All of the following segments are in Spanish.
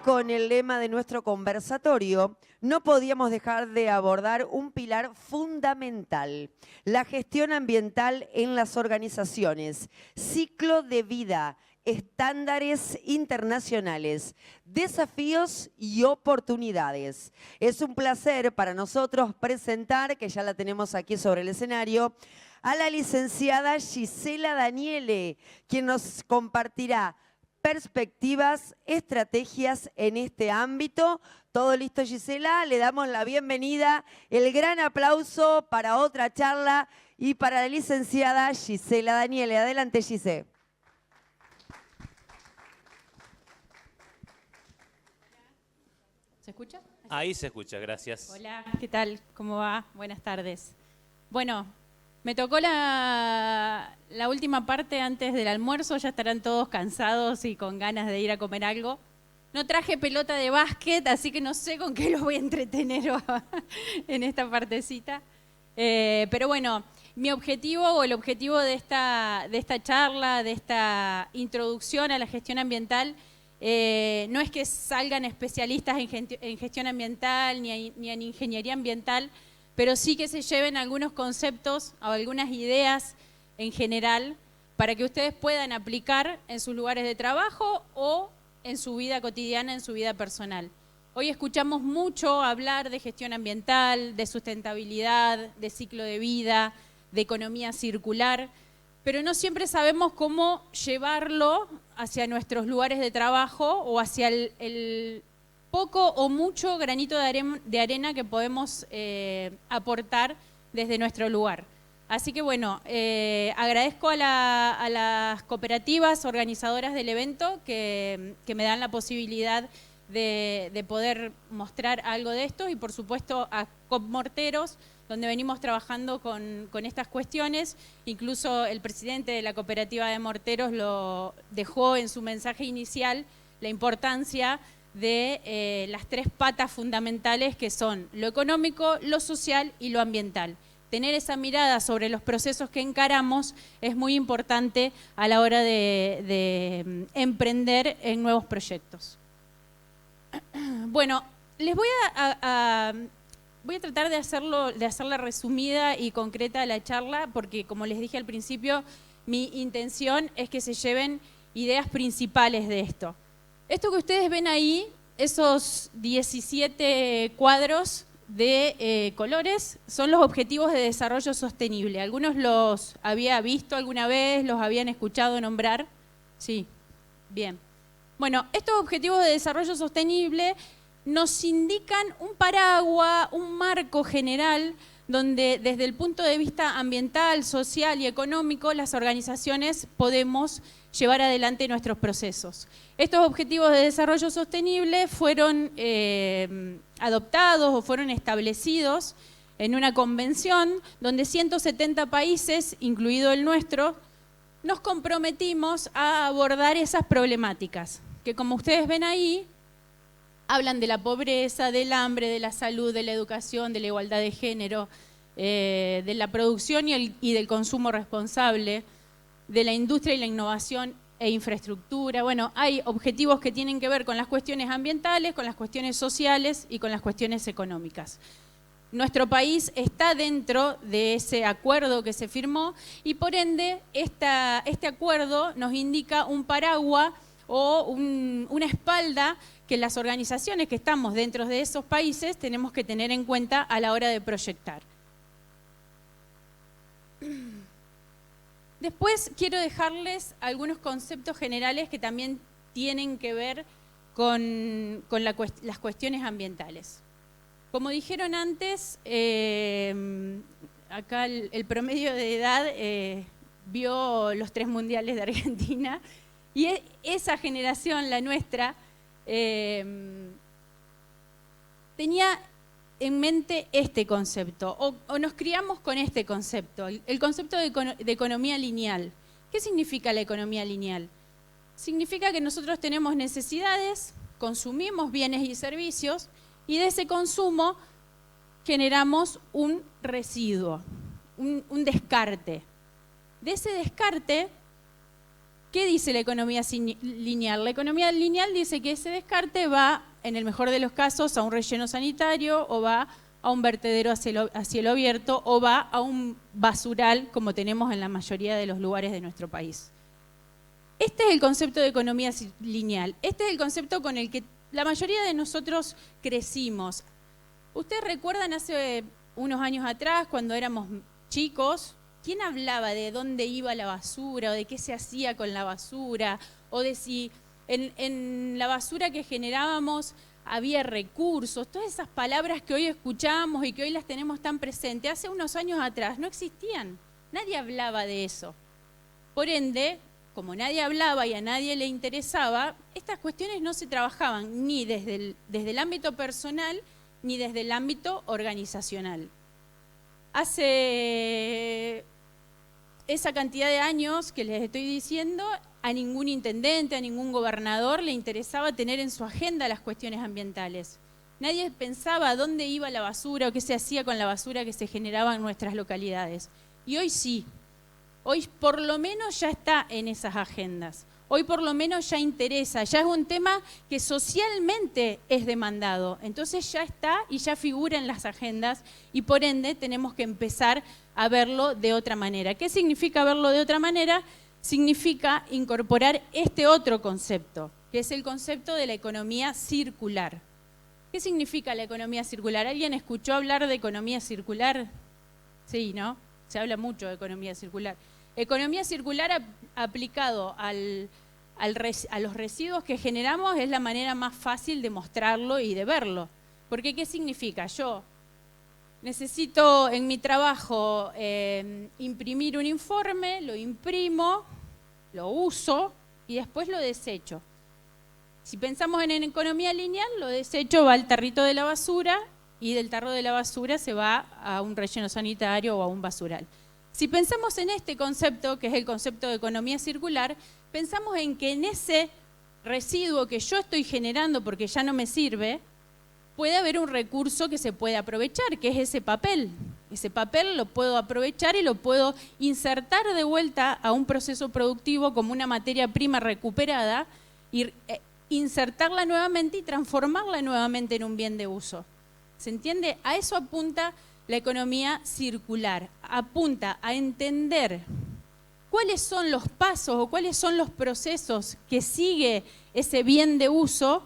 con el lema de nuestro conversatorio, no podíamos dejar de abordar un pilar fundamental, la gestión ambiental en las organizaciones, ciclo de vida, estándares internacionales, desafíos y oportunidades. Es un placer para nosotros presentar, que ya la tenemos aquí sobre el escenario, a la licenciada Gisela Daniele, quien nos compartirá perspectivas, estrategias en este ámbito. ¿Todo listo, Gisela? Le damos la bienvenida, el gran aplauso para otra charla y para la licenciada Gisela Daniele. Adelante, Gisela. ¿Se escucha? Ahí se escucha, gracias. Hola, ¿qué tal? ¿Cómo va? Buenas tardes. Bueno, me tocó la última parte antes del almuerzo, ya estarán todos cansados y con ganas de ir a comer algo. No traje pelota de básquet, así que no sé con qué los voy a entretener en esta partecita. Pero bueno, mi objetivo o el objetivo de esta charla, de esta introducción a la gestión ambiental, no es que salgan especialistas en gestión ambiental ni en ingeniería ambiental, pero sí que se lleven algunos conceptos o algunas ideas en general para que ustedes puedan aplicar en sus lugares de trabajo o en su vida cotidiana, en su vida personal. Hoy escuchamos mucho hablar de gestión ambiental, de sustentabilidad, de ciclo de vida, de economía circular, pero no siempre sabemos cómo llevarlo hacia nuestros lugares de trabajo o hacia el poco o mucho granito de arena que podemos aportar desde nuestro lugar. Así que bueno, agradezco a las cooperativas organizadoras del evento que me dan la posibilidad de poder mostrar algo de esto y por supuesto a COP Morteros, donde venimos trabajando con estas cuestiones. Incluso el presidente de la cooperativa de morteros lo dejó en su mensaje inicial, la importancia de las tres patas fundamentales que son lo económico, lo social y lo ambiental. Tener esa mirada sobre los procesos que encaramos es muy importante a la hora de emprender en nuevos proyectos. Bueno, les voy a tratar de hacerla resumida y concreta la charla, porque como les dije al principio, mi intención es que se lleven ideas principales de esto. Esto que ustedes ven ahí, esos 17 cuadros de colores, son los Objetivos de Desarrollo Sostenible. ¿Algunos los había visto alguna vez? ¿Los habían escuchado nombrar? Sí, bien. Bueno, estos Objetivos de Desarrollo Sostenible nos indican un paraguas, un marco general donde desde el punto de vista ambiental, social y económico las organizaciones podemos llevar adelante nuestros procesos. Estos objetivos de desarrollo sostenible fueron adoptados o fueron establecidos en una convención donde 170 países, incluido el nuestro, nos comprometimos a abordar esas problemáticas, que como ustedes ven ahí, hablan de la pobreza, del hambre, de la salud, de la educación, de la igualdad de género, de la producción y del consumo responsable, de la industria y la innovación e infraestructura. Bueno, hay objetivos que tienen que ver con las cuestiones ambientales, con las cuestiones sociales y con las cuestiones económicas. Nuestro país está dentro de ese acuerdo que se firmó y por ende este acuerdo nos indica un paraguas o una espalda que las organizaciones que estamos dentro de esos países tenemos que tener en cuenta a la hora de proyectar. Después quiero dejarles algunos conceptos generales que también tienen que ver con las cuestiones ambientales. Como dijeron antes, acá el promedio de edad vio los 3 mundiales de Argentina y esa generación, la nuestra, tenía en mente este concepto, o nos criamos con este concepto, el concepto de economía lineal. ¿Qué significa la economía lineal? Significa que nosotros tenemos necesidades, consumimos bienes y servicios, y de ese consumo generamos un residuo, un descarte. De ese descarte ¿Qué dice la economía lineal? La economía lineal dice que ese descarte va, en el mejor de los casos, a un relleno sanitario o va a un vertedero a cielo abierto o va a un basural como tenemos en la mayoría de los lugares de nuestro país. Este es el concepto de economía lineal. Este es el concepto con el que la mayoría de nosotros crecimos. ¿Ustedes recuerdan hace unos años atrás, cuando éramos chicos, quién hablaba de dónde iba la basura o de qué se hacía con la basura o de si en la basura que generábamos había recursos? Todas esas palabras que hoy escuchamos y que hoy las tenemos tan presentes, hace unos años atrás no existían. Nadie hablaba de eso. Por ende, como nadie hablaba y a nadie le interesaba, estas cuestiones no se trabajaban ni desde el ámbito personal ni desde el ámbito organizacional. Hace esa cantidad de años que les estoy diciendo, a ningún intendente, a ningún gobernador le interesaba tener en su agenda las cuestiones ambientales. Nadie pensaba dónde iba la basura o qué se hacía con la basura que se generaba en nuestras localidades. Y hoy sí. Hoy por lo menos ya está en esas agendas. Hoy por lo menos ya interesa, ya es un tema que socialmente es demandado. Entonces ya está y ya figura en las agendas y por ende tenemos que empezar a verlo de otra manera. ¿Qué significa verlo de otra manera? Significa incorporar este otro concepto, que es el concepto de la economía circular. ¿Qué significa la economía circular? ¿Alguien escuchó hablar de economía circular? Sí, ¿no? Se habla mucho de economía circular. Economía circular aplicado a los residuos que generamos es la manera más fácil de mostrarlo y de verlo. Porque ¿qué significa? Yo necesito en mi trabajo imprimir un informe, lo imprimo, lo uso y después lo desecho. Si pensamos en economía lineal, lo desecho va al tarrito de la basura y del tarro de la basura se va a un relleno sanitario o a un basural. Si pensamos en este concepto, que es el concepto de economía circular, pensamos en que en ese residuo que yo estoy generando porque ya no me sirve, puede haber un recurso que se puede aprovechar, que es ese papel. Ese papel lo puedo aprovechar y lo puedo insertar de vuelta a un proceso productivo como una materia prima recuperada y insertarla nuevamente y transformarla nuevamente en un bien de uso. ¿Se entiende? A eso apunta la economía circular. Apunta a entender cuáles son los pasos o cuáles son los procesos que sigue ese bien de uso,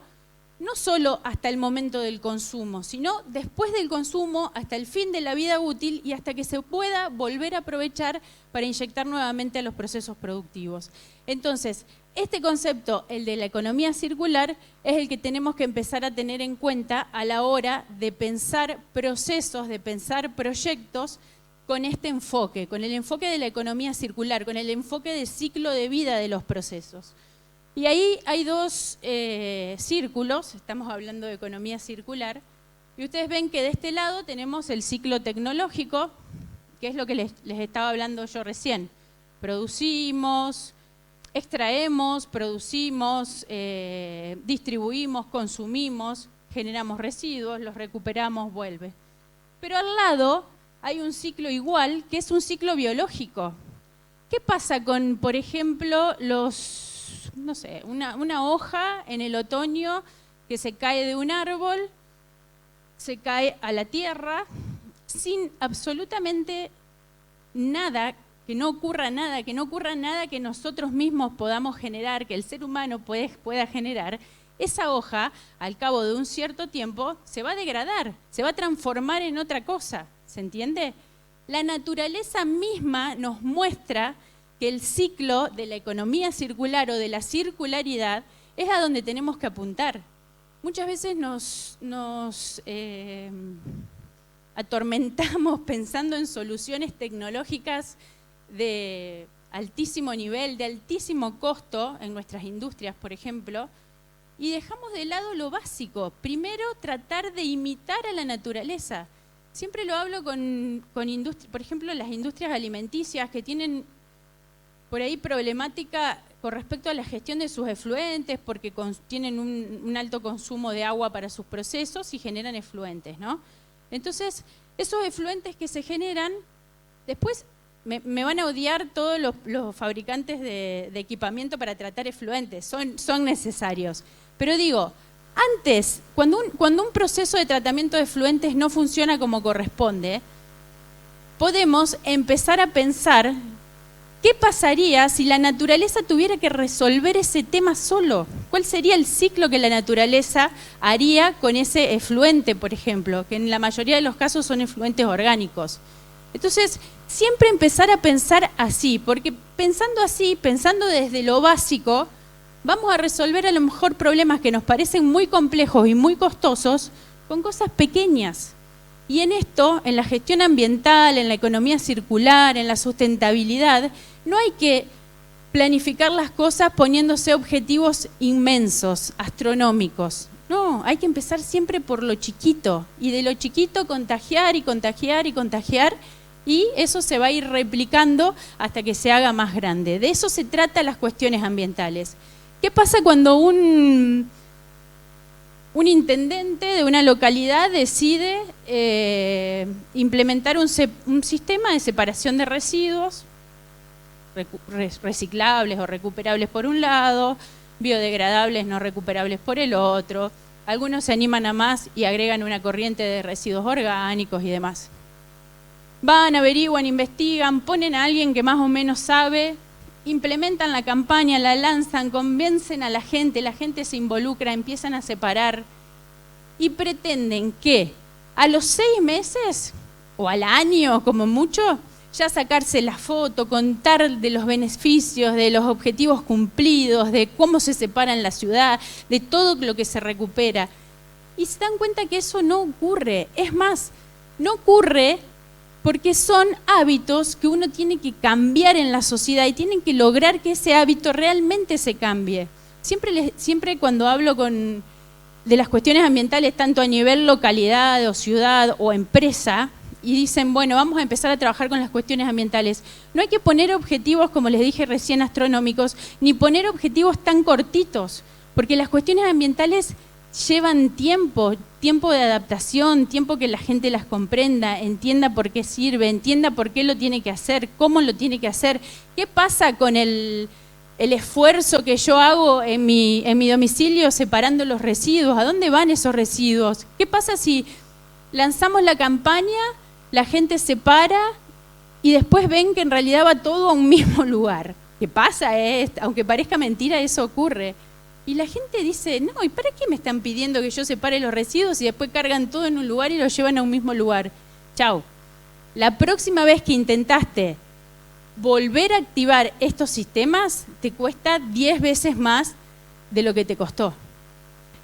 no solo hasta el momento del consumo, sino después del consumo, hasta el fin de la vida útil y hasta que se pueda volver a aprovechar para inyectar nuevamente a los procesos productivos. Entonces, este concepto, el de la economía circular, es el que tenemos que empezar a tener en cuenta a la hora de pensar procesos, de pensar proyectos con este enfoque, con el enfoque de la economía circular, con el enfoque de ciclo de vida de los procesos. Y ahí hay dos círculos, estamos hablando de economía circular, y ustedes ven que de este lado tenemos el ciclo tecnológico, que es lo que les estaba hablando yo recién. Producimos, extraemos, producimos, distribuimos, consumimos, generamos residuos, los recuperamos, vuelve. Pero al lado hay un ciclo igual, que es un ciclo biológico. ¿Qué pasa con, por ejemplo, una hoja en el otoño que se cae de un árbol, se cae a la tierra, sin absolutamente nada, que no ocurra nada que nosotros mismos podamos generar, que el ser humano pueda generar? Esa hoja, al cabo de un cierto tiempo, se va a degradar, se va a transformar en otra cosa, ¿se entiende? La naturaleza misma nos muestra que el ciclo de la economía circular o de la circularidad es a donde tenemos que apuntar. Muchas veces nos atormentamos pensando en soluciones tecnológicas de altísimo nivel, de altísimo costo en nuestras industrias, por ejemplo, y dejamos de lado lo básico. Primero, tratar de imitar a la naturaleza. Siempre lo hablo con industrias, por ejemplo, las industrias alimenticias que tienen por ahí problemática con respecto a la gestión de sus efluentes, porque tienen un alto consumo de agua para sus procesos y generan efluentes, ¿no? Entonces, esos efluentes que se generan, después me van a odiar todos los fabricantes de equipamiento para tratar efluentes, son necesarios. Pero digo, antes, cuando un proceso de tratamiento de efluentes no funciona como corresponde, podemos empezar a pensar qué pasaría si la naturaleza tuviera que resolver ese tema solo. ¿Cuál sería el ciclo que la naturaleza haría con ese efluente, por ejemplo? Que en la mayoría de los casos son efluentes orgánicos. Entonces, siempre empezar a pensar así, porque pensando así, pensando desde lo básico, vamos a resolver a lo mejor problemas que nos parecen muy complejos y muy costosos con cosas pequeñas. Y en esto, en la gestión ambiental, en la economía circular, en la sustentabilidad, no hay que planificar las cosas poniéndose objetivos inmensos, astronómicos. No, hay que empezar siempre por lo chiquito. Y de lo chiquito contagiar y contagiar y contagiar. Y eso se va a ir replicando hasta que se haga más grande. De eso se trata las cuestiones ambientales. ¿Qué pasa cuando un intendente de una localidad decide implementar un sistema de separación de residuos reciclables o recuperables por un lado, biodegradables no recuperables por el otro? Algunos se animan a más y agregan una corriente de residuos orgánicos y demás. Van, averiguan, investigan, ponen a alguien que más o menos sabe, implementan la campaña, la lanzan, convencen a la gente se involucra, empiezan a separar y pretenden que a los 6 meses o al año como mucho, ya sacarse la foto, contar de los beneficios, de los objetivos cumplidos, de cómo se separa en la ciudad, de todo lo que se recupera. Y se dan cuenta que eso no ocurre. Es más, no ocurre porque son hábitos que uno tiene que cambiar en la sociedad y tienen que lograr que ese hábito realmente se cambie. Siempre cuando hablo de las cuestiones ambientales, tanto a nivel localidad o ciudad o empresa, y dicen, bueno, vamos a empezar a trabajar con las cuestiones ambientales, no hay que poner objetivos, como les dije recién, astronómicos, ni poner objetivos tan cortitos, porque las cuestiones ambientales llevan tiempo de adaptación, tiempo que la gente las comprenda, entienda por qué sirve, entienda por qué lo tiene que hacer, cómo lo tiene que hacer, qué pasa con el esfuerzo que yo hago en mi domicilio separando los residuos, a dónde van esos residuos, qué pasa si lanzamos la campaña, la gente se para y después ven que en realidad va todo a un mismo lugar. ¿Qué pasa? Aunque parezca mentira, eso ocurre. Y la gente dice, no, ¿y para qué me están pidiendo que yo separe los residuos y después cargan todo en un lugar y lo llevan a un mismo lugar? Chau. La próxima vez que intentaste volver a activar estos sistemas, te cuesta 10 veces más de lo que te costó.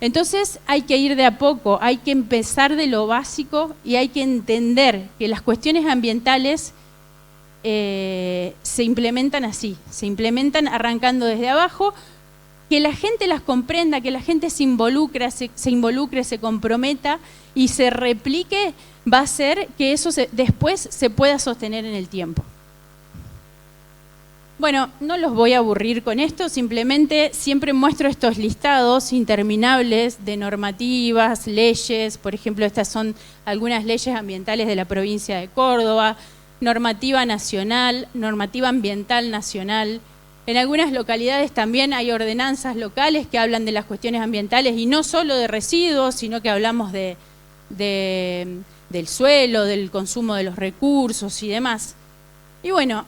Entonces hay que ir de a poco, hay que empezar de lo básico y hay que entender que las cuestiones ambientales se implementan así, se implementan arrancando desde abajo, que la gente las comprenda, que la gente se involucre, se comprometa y se replique, va a hacer que eso después se pueda sostener en el tiempo. Bueno, no los voy a aburrir con esto, simplemente siempre muestro estos listados interminables de normativas, leyes. Por ejemplo, estas son algunas leyes ambientales de la provincia de Córdoba, normativa nacional, normativa ambiental nacional. En algunas localidades también hay ordenanzas locales que hablan de las cuestiones ambientales y no solo de residuos, sino que hablamos del suelo, del consumo de los recursos y demás. Y bueno,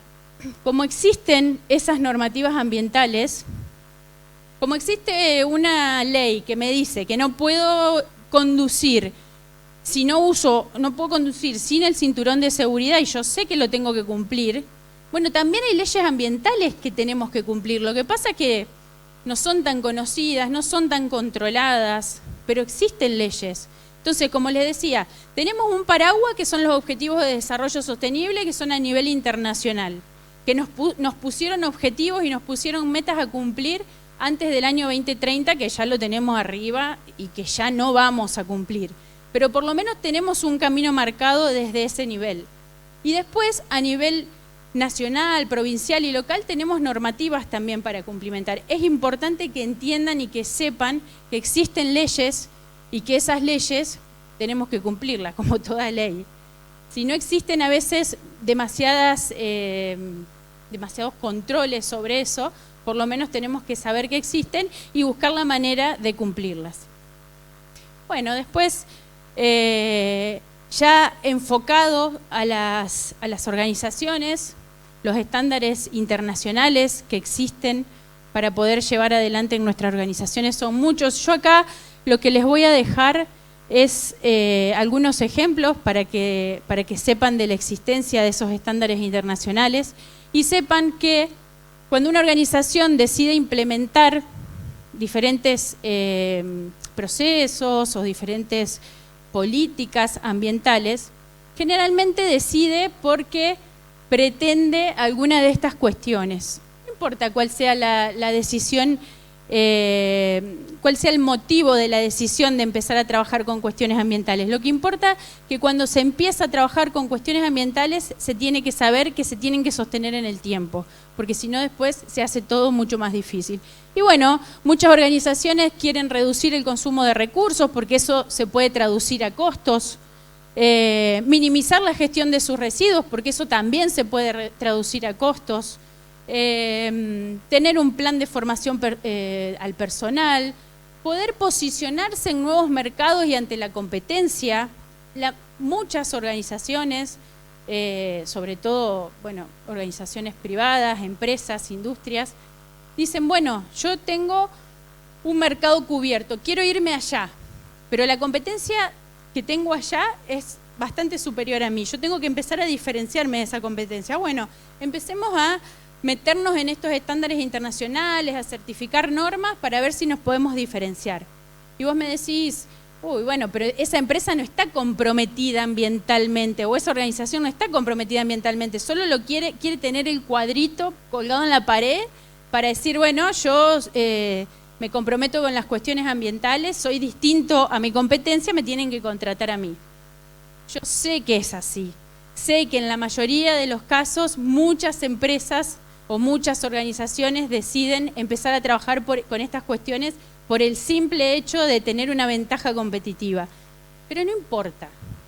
como existen esas normativas ambientales, como existe una ley que me dice que no puedo conducir no puedo conducir sin el cinturón de seguridad y yo sé que lo tengo que cumplir, bueno, también hay leyes ambientales que tenemos que cumplir. Lo que pasa es que no son tan conocidas, no son tan controladas, pero existen leyes. Entonces, como les decía, tenemos un paraguas que son los Objetivos de Desarrollo Sostenible, que son a nivel internacional, que nos pusieron objetivos y nos pusieron metas a cumplir antes del año 2030, que ya lo tenemos arriba y que ya no vamos a cumplir. Pero por lo menos tenemos un camino marcado desde ese nivel. Y después, a nivel nacional, provincial y local, tenemos normativas también para cumplimentar. Es importante que entiendan y que sepan que existen leyes y que esas leyes tenemos que cumplirlas, como toda ley. Si no existen, a veces demasiados controles sobre eso, por lo menos tenemos que saber que existen y buscar la manera de cumplirlas. Bueno, después, ya enfocado a las organizaciones, los estándares internacionales que existen para poder llevar adelante en nuestras organizaciones son muchos. Yo acá lo que les voy a dejar es algunos ejemplos para que sepan de la existencia de esos estándares internacionales y sepan que cuando una organización decide implementar diferentes procesos o diferentes políticas ambientales, generalmente decide porque pretende alguna de estas cuestiones. No importa cuál sea la decisión, cuál sea el motivo de la decisión de empezar a trabajar con cuestiones ambientales. Lo que importa es que cuando se empieza a trabajar con cuestiones ambientales se tiene que saber que se tienen que sostener en el tiempo, porque si no después se hace todo mucho más difícil. Y bueno, muchas organizaciones quieren reducir el consumo de recursos porque eso se puede traducir a costos, minimizar la gestión de sus residuos porque eso también se puede traducir a costos, tener un plan de formación al personal, poder posicionarse en nuevos mercados y ante la competencia. Muchas organizaciones, sobre todo, bueno, organizaciones privadas, empresas, industrias, dicen, bueno, yo tengo un mercado cubierto, quiero irme allá, pero la competencia que tengo allá es bastante superior a mí, yo tengo que empezar a diferenciarme de esa competencia. Bueno, empecemos a meternos en estos estándares internacionales, a certificar normas para ver si nos podemos diferenciar. Y vos me decís, uy, bueno, pero esa empresa no está comprometida ambientalmente o esa organización no está comprometida ambientalmente, solo lo quiere tener el cuadrito colgado en la pared para decir, bueno, yo me comprometo con las cuestiones ambientales, soy distinto a mi competencia, me tienen que contratar a mí. Yo sé que es así, sé que en la mayoría de los casos muchas empresas o muchas organizaciones deciden empezar a trabajar con estas cuestiones por el simple hecho de tener una ventaja competitiva. Pero no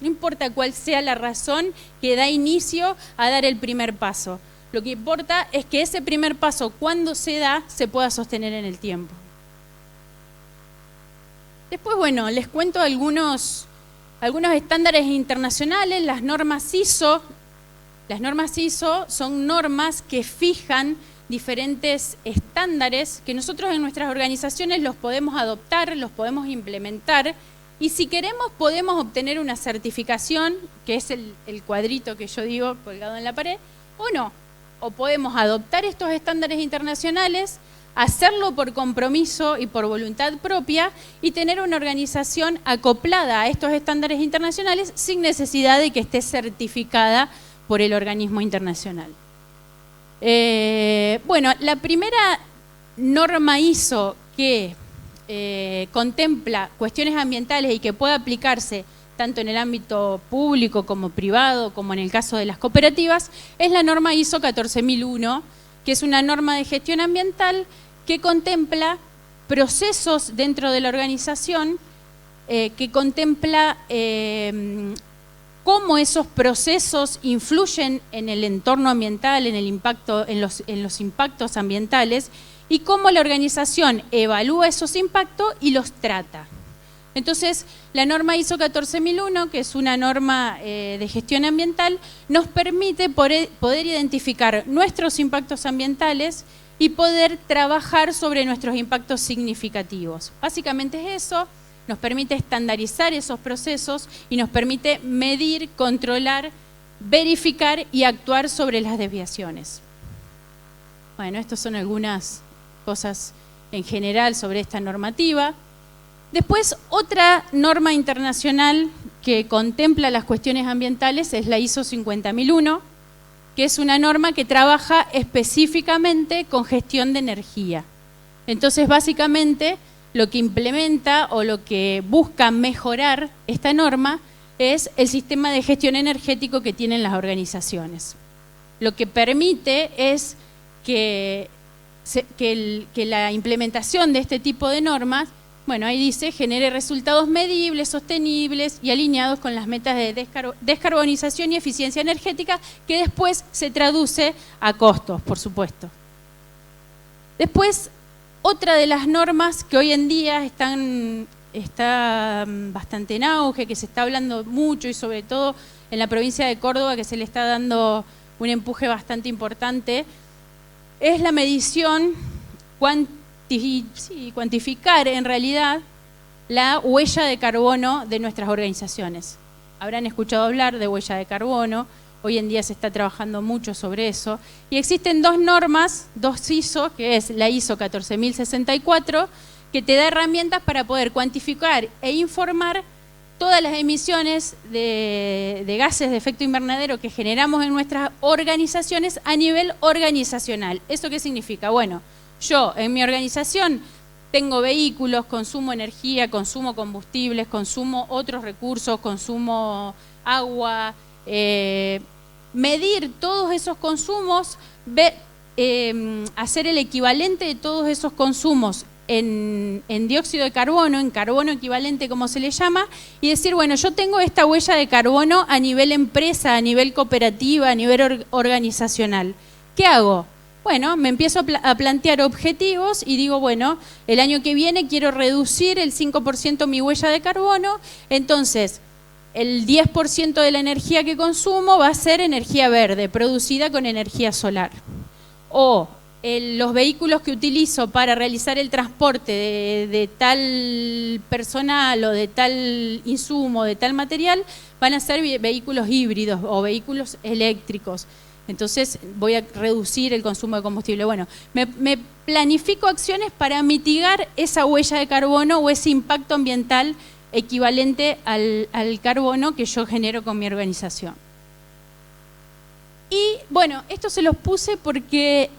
importa cuál sea la razón que da inicio a dar el primer paso. Lo que importa es que ese primer paso, cuando se da, se pueda sostener en el tiempo. Después, bueno, les cuento algunos estándares internacionales. Las normas ISO. Las normas ISO son normas que fijan diferentes estándares que nosotros en nuestras organizaciones los podemos adoptar, los podemos implementar y si queremos podemos obtener una certificación, que es el cuadrito que yo digo colgado en la pared, o no. O podemos adoptar estos estándares internacionales, hacerlo por compromiso y por voluntad propia y tener una organización acoplada a estos estándares internacionales sin necesidad de que esté certificada por el organismo internacional. Bueno, la primera norma ISO que contempla cuestiones ambientales y que puede aplicarse tanto en el ámbito público como privado, como en el caso de las cooperativas, es la norma ISO 14001, que es una norma de gestión ambiental que contempla procesos dentro de la organización, que contempla cómo esos procesos influyen en el entorno ambiental, en los impactos ambientales y cómo la organización evalúa esos impactos y los trata. Entonces, la norma ISO 14001, que es una norma de gestión ambiental, nos permite poder identificar nuestros impactos ambientales y poder trabajar sobre nuestros impactos significativos. Básicamente es eso, nos permite estandarizar esos procesos y nos permite medir, controlar, verificar y actuar sobre las desviaciones. Bueno, estas son algunas cosas en general sobre esta normativa. Después, otra norma internacional que contempla las cuestiones ambientales es la ISO 50001, que es una norma que trabaja específicamente con gestión de energía. Entonces, básicamente, lo que implementa o lo que busca mejorar esta norma es el sistema de gestión energético que tienen las organizaciones. Lo que permite es que la implementación de este tipo de normas Bueno, ahí dice, genere resultados medibles, sostenibles y alineados con las metas de descarbonización y eficiencia energética, que después se traduce a costos, por supuesto. Después, otra de las normas que hoy en día está bastante en auge, que se está hablando mucho y sobre todo en la provincia de Córdoba, que se le está dando un empuje bastante importante, es la medición, cuantificar en realidad la huella de carbono de nuestras organizaciones. Habrán escuchado hablar de huella de carbono, hoy en día se está trabajando mucho sobre eso, y existen dos normas, dos ISO, que es la ISO 14064, que te da herramientas para poder cuantificar e informar todas las emisiones de gases de efecto invernadero que generamos en nuestras organizaciones a nivel organizacional. ¿Eso qué significa? Bueno, yo en mi organización tengo vehículos, consumo energía, consumo combustibles, consumo otros recursos, consumo agua, medir todos esos consumos, hacer el equivalente de todos esos consumos en dióxido de carbono, en carbono equivalente como se le llama, y decir, bueno, yo tengo esta huella de carbono a nivel empresa, a nivel cooperativa, a nivel organizacional. ¿Qué hago? Bueno, me empiezo a plantear objetivos y digo, bueno, el año que viene quiero reducir el 5% mi huella de carbono, entonces el 10% de la energía que consumo va a ser energía verde, producida con energía solar. O los vehículos que utilizo para realizar el transporte de tal personal o de tal insumo, de tal material, van a ser vehículos híbridos o vehículos eléctricos. Entonces voy a reducir el consumo de combustible. Bueno, me planifico acciones para mitigar esa huella de carbono o ese impacto ambiental equivalente al carbono que yo genero con mi organización. Y bueno, esto se los puse porque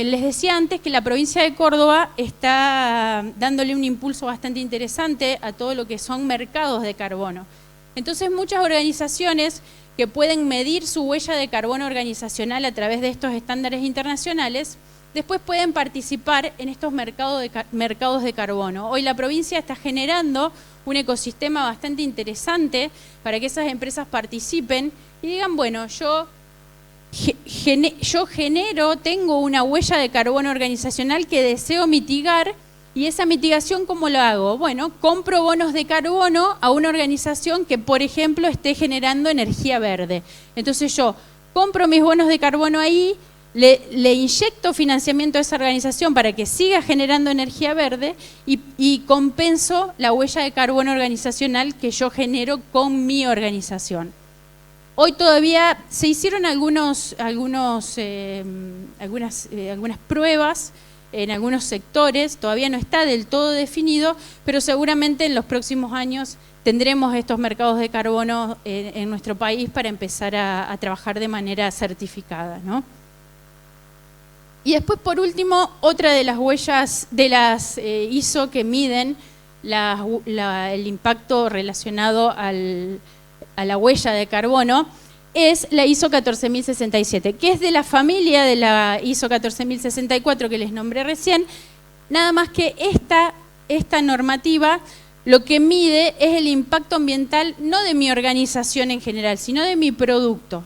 les decía antes que la provincia de Córdoba está dándole un impulso bastante interesante a todo lo que son mercados de carbono. Entonces muchas organizaciones que pueden medir su huella de carbono organizacional a través de estos estándares internacionales, después pueden participar en estos mercados de carbono. Hoy la provincia está generando un ecosistema bastante interesante para que esas empresas participen y digan, bueno, yo tengo una huella de carbono organizacional que deseo mitigar, y esa mitigación, ¿cómo lo hago? Bueno, compro bonos de carbono a una organización que, por ejemplo, esté generando energía verde. Entonces yo compro mis bonos de carbono ahí, le inyecto financiamiento a esa organización para que siga generando energía verde y compenso la huella de carbono organizacional que yo genero con mi organización. Hoy todavía se hicieron algunas pruebas en algunos sectores, todavía no está del todo definido, pero seguramente en los próximos años tendremos estos mercados de carbono en nuestro país para empezar a trabajar de manera certificada, ¿no? Y después, por último, otra de las huellas de las ISO que miden el impacto relacionado a la huella de carbono es la ISO 14067, que es de la familia de la ISO 14064 que les nombré recién, nada más que esta normativa lo que mide es el impacto ambiental no de mi organización en general, sino de mi producto.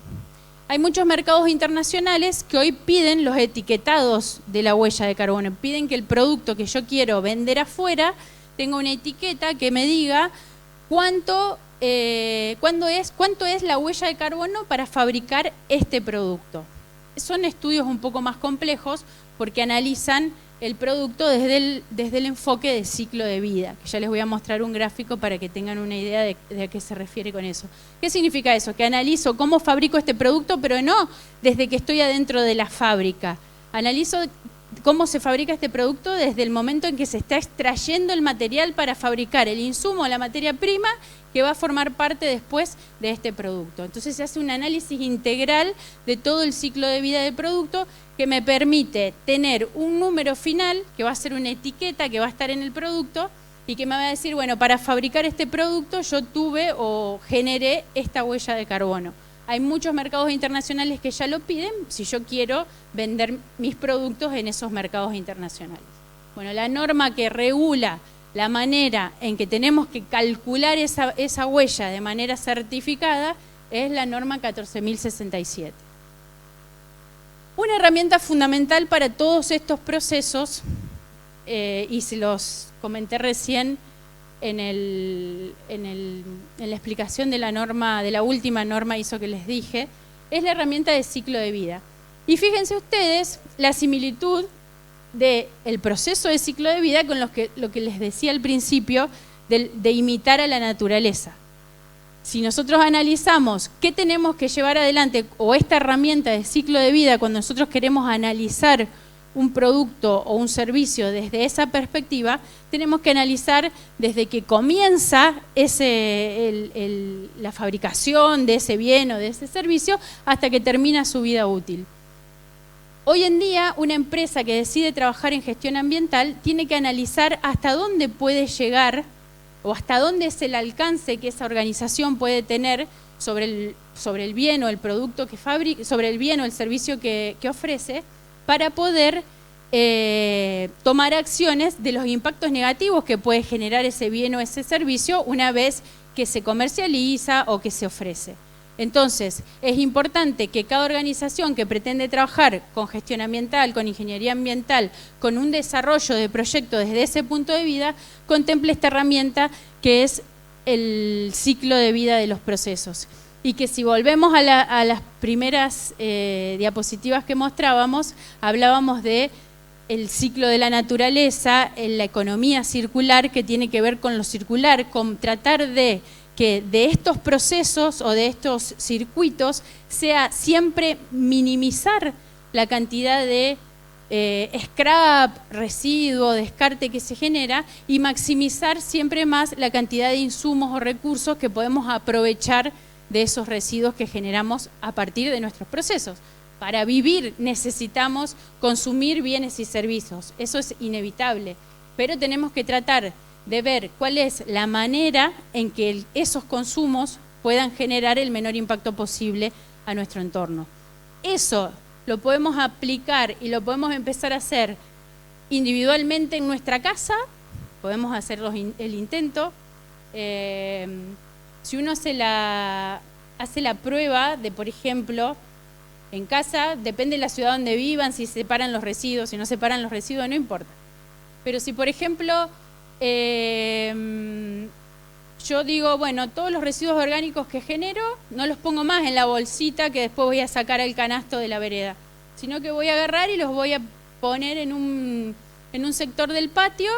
Hay muchos mercados internacionales que hoy piden los etiquetados de la huella de carbono, piden que el producto que yo quiero vender afuera tenga una etiqueta que me diga cuánto es la huella de carbono para fabricar este producto. Son estudios un poco más complejos porque analizan el producto desde el enfoque de ciclo de vida, que ya les voy a mostrar un gráfico para que tengan una idea de a qué se refiere con eso. ¿Qué significa eso? Que analizo cómo fabrico este producto, pero no desde que estoy adentro de la fábrica. Analizo cómo se fabrica este producto desde el momento en que se está extrayendo el material para fabricar el insumo, la materia prima, que va a formar parte después de este producto. Entonces se hace un análisis integral de todo el ciclo de vida del producto que me permite tener un número final, que va a ser una etiqueta que va a estar en el producto y que me va a decir, bueno, para fabricar este producto yo tuve o generé esta huella de carbono. Hay muchos mercados internacionales que ya lo piden si yo quiero vender mis productos en esos mercados internacionales. Bueno, la norma que regula la manera en que tenemos que calcular esa huella de manera certificada es la norma 14.067. Una herramienta fundamental para todos estos procesos, y se los comenté recién en la explicación de la norma, de la última norma ISO que les dije, es la herramienta de ciclo de vida. Y fíjense ustedes la similitud del proceso de ciclo de vida con lo que les decía al principio de imitar a la naturaleza. Si nosotros analizamos qué tenemos que llevar adelante, o esta herramienta de ciclo de vida, cuando nosotros queremos analizar un producto o un servicio desde esa perspectiva, tenemos que analizar desde que comienza la fabricación de ese bien o de ese servicio hasta que termina su vida útil. Hoy en día, una empresa que decide trabajar en gestión ambiental tiene que analizar hasta dónde puede llegar o hasta dónde es el alcance que esa organización puede tener sobre el bien o el producto que fabrica, sobre el bien o el servicio que ofrece, para poder tomar acciones de los impactos negativos que puede generar ese bien o ese servicio una vez que se comercializa o que se ofrece. Entonces, es importante que cada organización que pretende trabajar con gestión ambiental, con ingeniería ambiental, con un desarrollo de proyecto desde ese punto de vista, contemple esta herramienta que es el ciclo de vida de los procesos. Y que si volvemos a las primeras diapositivas que mostrábamos, hablábamos de el ciclo de la naturaleza, en la economía circular, que tiene que ver con lo circular, con tratar de que de estos procesos o de estos circuitos sea siempre minimizar la cantidad de scrap, residuo, descarte que se genera y maximizar siempre más la cantidad de insumos o recursos que podemos aprovechar de esos residuos que generamos a partir de nuestros procesos. Para vivir necesitamos consumir bienes y servicios, eso es inevitable, pero tenemos que tratar de ver cuál es la manera en que esos consumos puedan generar el menor impacto posible a nuestro entorno. Eso lo podemos aplicar y lo podemos empezar a hacer individualmente en nuestra casa, podemos hacer el intento. Si uno hace la prueba de, por ejemplo, en casa, depende de la ciudad donde vivan, si separan los residuos, si no separan los residuos, no importa. Pero si, por ejemplo, yo digo, bueno, todos los residuos orgánicos que genero, no los pongo más en la bolsita que después voy a sacar al canasto de la vereda, sino que voy a agarrar y los voy a poner en un sector del patio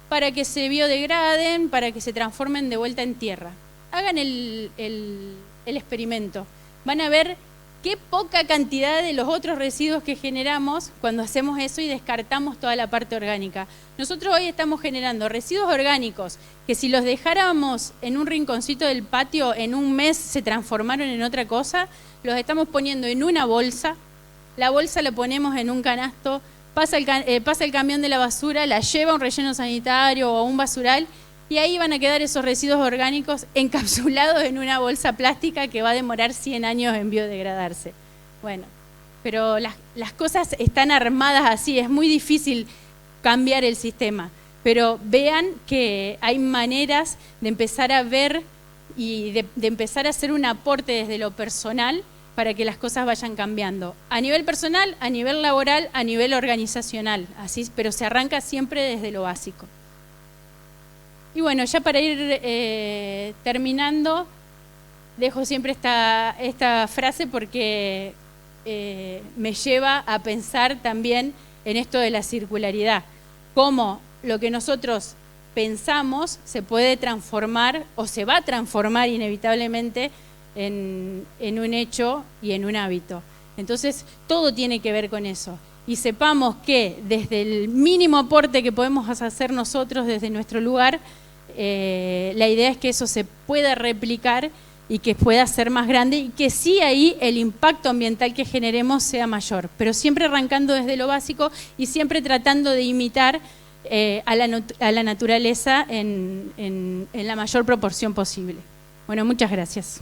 para que se biodegraden, para que se transformen de vuelta en tierra. Hagan el experimento. Van a ver qué poca cantidad de los otros residuos que generamos cuando hacemos eso y descartamos toda la parte orgánica. Nosotros hoy estamos generando residuos orgánicos que si los dejáramos en un rinconcito del patio, en un mes se transformaron en otra cosa, los estamos poniendo en una bolsa, la bolsa la ponemos en un canasto, pasa el camión de la basura, la lleva a un relleno sanitario o a un basural, y ahí van a quedar esos residuos orgánicos encapsulados en una bolsa plástica que va a demorar 100 años en biodegradarse. Bueno, pero las cosas están armadas así, es muy difícil cambiar el sistema. Pero vean que hay maneras de empezar a ver y de empezar a hacer un aporte desde lo personal para que las cosas vayan cambiando. A nivel personal, a nivel laboral, a nivel organizacional, así, pero se arranca siempre desde lo básico. Y bueno, ya para ir terminando, dejo siempre esta frase porque me lleva a pensar también en esto de la circularidad. Cómo lo que nosotros pensamos se puede transformar o se va a transformar inevitablemente en un hecho y en un hábito. Entonces, todo tiene que ver con eso. Y sepamos que desde el mínimo aporte que podemos hacer nosotros desde nuestro lugar, la idea es que eso se pueda replicar y que pueda ser más grande y que sí ahí el impacto ambiental que generemos sea mayor, pero siempre arrancando desde lo básico y siempre tratando de imitar a la naturaleza en la mayor proporción posible. Bueno, muchas gracias.